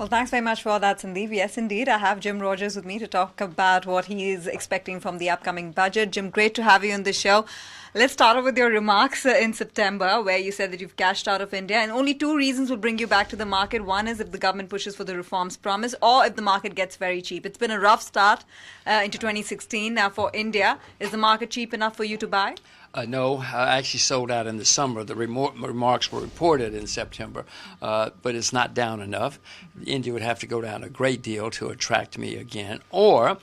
Well, thanks very much for that, Sandeep. Yes, indeed. I have Jim Rogers with me to talk about what he is expecting from the upcoming budget. Jim, great to have you on the show. Let's start off with your remarks in September, where you said that you've cashed out of India, and only two reasons will bring you back to the market. One is if the government pushes for the reforms promised, or if the market gets very cheap. It's been a rough start into 2016 for India. Is the market cheap enough for you to buy? No, I actually sold out in the summer. The remarks were reported in September, but it's not down enough. India would have to go down a great deal to attract me again, or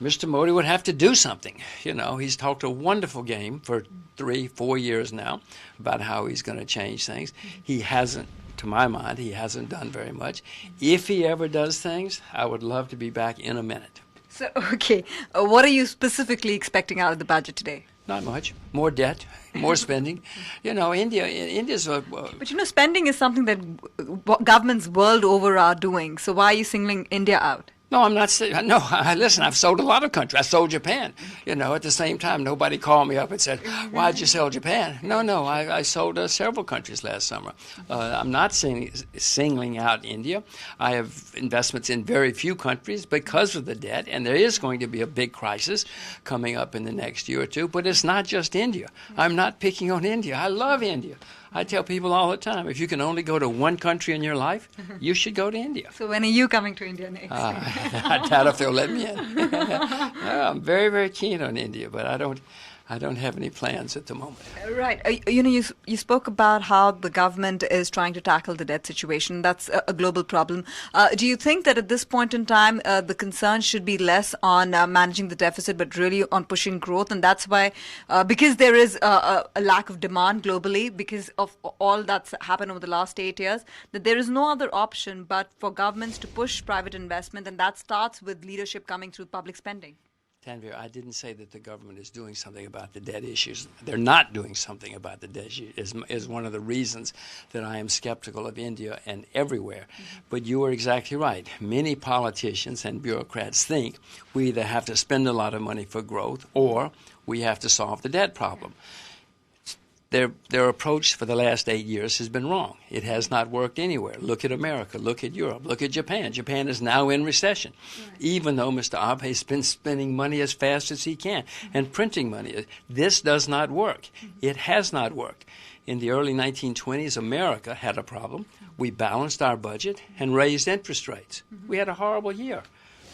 Mr. Modi would have to do something. You know, he's talked a wonderful game for 3-4 years now about how he's going to change things. He hasn't. To my mind, he hasn't done very much. If he ever does things, I would love to be back in a minute. So, okay, what are you specifically expecting out of the budget today? Not much. More debt, more spending. You know, India's a... But you know, spending is something that governments world over are doing. So why are you singling India out? No, I'm not saying... No, listen, I've sold a lot of countries. I sold Japan. You know, at the same time, nobody called me up and said, why'd you sell Japan? No, I sold several countries last summer. I'm not singling out India. I have investments in very few countries because of the debt, and there is going to be a big crisis coming up in the next year or two, but it's not just India. I'm not picking on India. I love India. I tell people all the time, if you can only go to one country in your life, you should go to India. So when are you coming to India next? I doubt if they'll let me in. No, I'm very, very keen on India, but I don't have any plans at the moment. Right. You know, you spoke about how the government is trying to tackle the debt situation. That's a global problem. Do you think that at this point in time, the concern should be less on managing the deficit, but really on pushing growth? And that's why, because there is a lack of demand globally, because of all that's happened over the last 8 years, that there is no other option but for governments to push private investment, and that starts with leadership coming through public spending. Tanvir, I didn't say that the government is doing something about the debt issues. They're not doing something about the debt issues is one of the reasons that I am skeptical of India and everywhere. But you are exactly right. Many politicians and bureaucrats think we either have to spend a lot of money for growth or we have to solve the debt problem. Their approach for the last 8 years has been wrong. It has not worked anywhere. Look at America. Look at Europe. Look at Japan. Japan is now in recession, even though Mr. Abe has been spending money as fast as he can and printing money. This does not work. It has not worked. In the early 1920s, America had a problem. We balanced our budget and raised interest rates. We had a horrible year.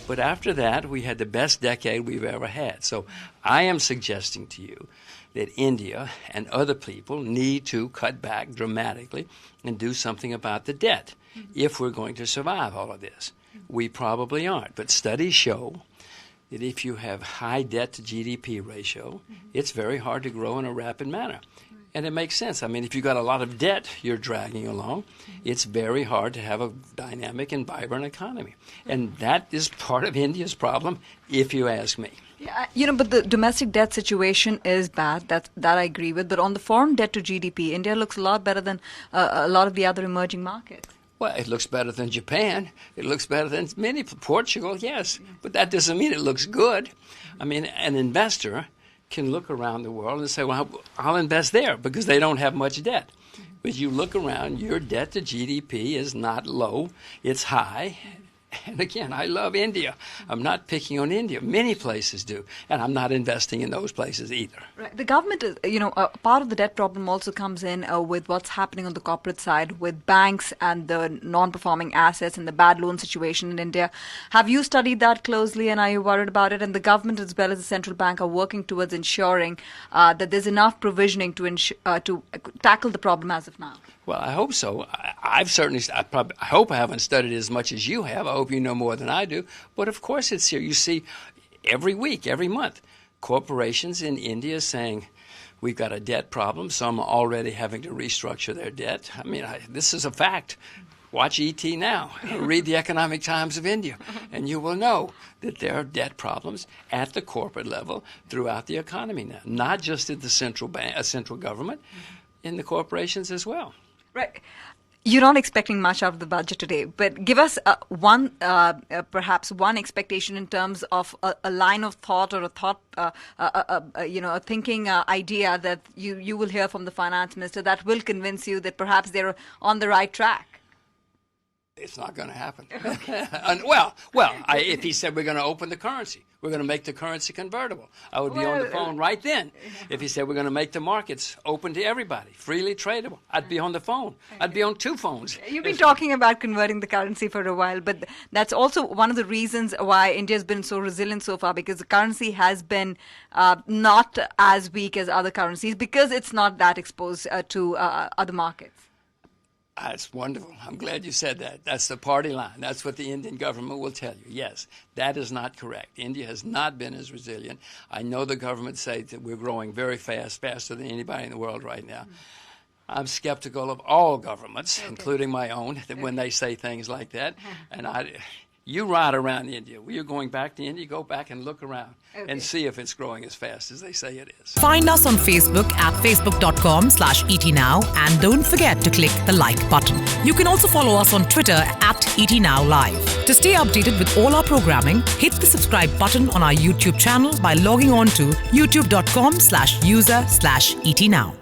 But after that, we had the best decade we've ever had. So I am suggesting to you that India and other people need to cut back dramatically and do something about the debt if we're going to survive all of this. We probably aren't. But studies show that if you have high debt to GDP ratio, it's very hard to grow in a rapid manner. And it makes sense. I mean, if you've got a lot of debt you're dragging along, it's very hard to have a dynamic and vibrant economy. And that is part of India's problem, if you ask me. Yeah, you know, but the domestic debt situation is bad. That I agree with. But on the foreign debt to GDP, India looks a lot better than a lot of the other emerging markets. Well, it looks better than Japan. It looks better than many. Portugal, yes. But that doesn't mean it looks good. I mean, an investor can look around the world and say, well, I'll invest there because they don't have much debt. But you look around, your debt to GDP is not low, it's high. And again, I love India. I'm not picking on India. Many places do. And I'm not investing in those places either. Right. The government is, part of the debt problem also comes in with what's happening on the corporate side with banks and the non-performing assets and the bad loan situation in India. Have you studied that closely and are you worried about it? And the government as well as the central bank are working towards ensuring that there's enough provisioning to tackle the problem as of now. Well, I hope so. I hope I haven't studied as much as you have. I hope you know more than I do. But of course it's here. You see, every week, every month, corporations in India saying, we've got a debt problem. Some are already having to restructure their debt. I mean, this is a fact. Watch ET now. Read the Economic Times of India, and you will know that there are debt problems at the corporate level throughout the economy now, not just at the central government, in the corporations as well. Right. You're not expecting much out of the budget today, but give us perhaps one expectation in terms of a line of thought or a thinking idea that you will hear from the finance minister that will convince you that perhaps they're on the right track. It's not going to happen. If he said we're going to open the currency, we're going to make the currency convertible, I would be on the phone right then. If he said we're going to make the markets open to everybody, freely tradable, I'd be on the phone. I'd be on 2 phones. You've been talking about converting the currency for a while, but that's also one of the reasons why India's been so resilient so far, because the currency has been not as weak as other currencies because it's not that exposed to other markets. That's wonderful. I'm glad you said that. That's the party line. That's what the Indian government will tell you. Yes, that is not correct. India has not been as resilient. I know the government say that we're growing very fast, faster than anybody in the world right now. I'm skeptical of all governments, including my own, that when they say things like that. And you ride around India. When you're going back to India, go back and look around and see if it's growing as fast as they say it is. Find us on Facebook at facebook.com/ETNow and don't forget to click the like button. You can also follow us on Twitter at ETNowLive. To stay updated with all our programming, hit the subscribe button on our YouTube channel by logging on to youtube.com/user/ETNow.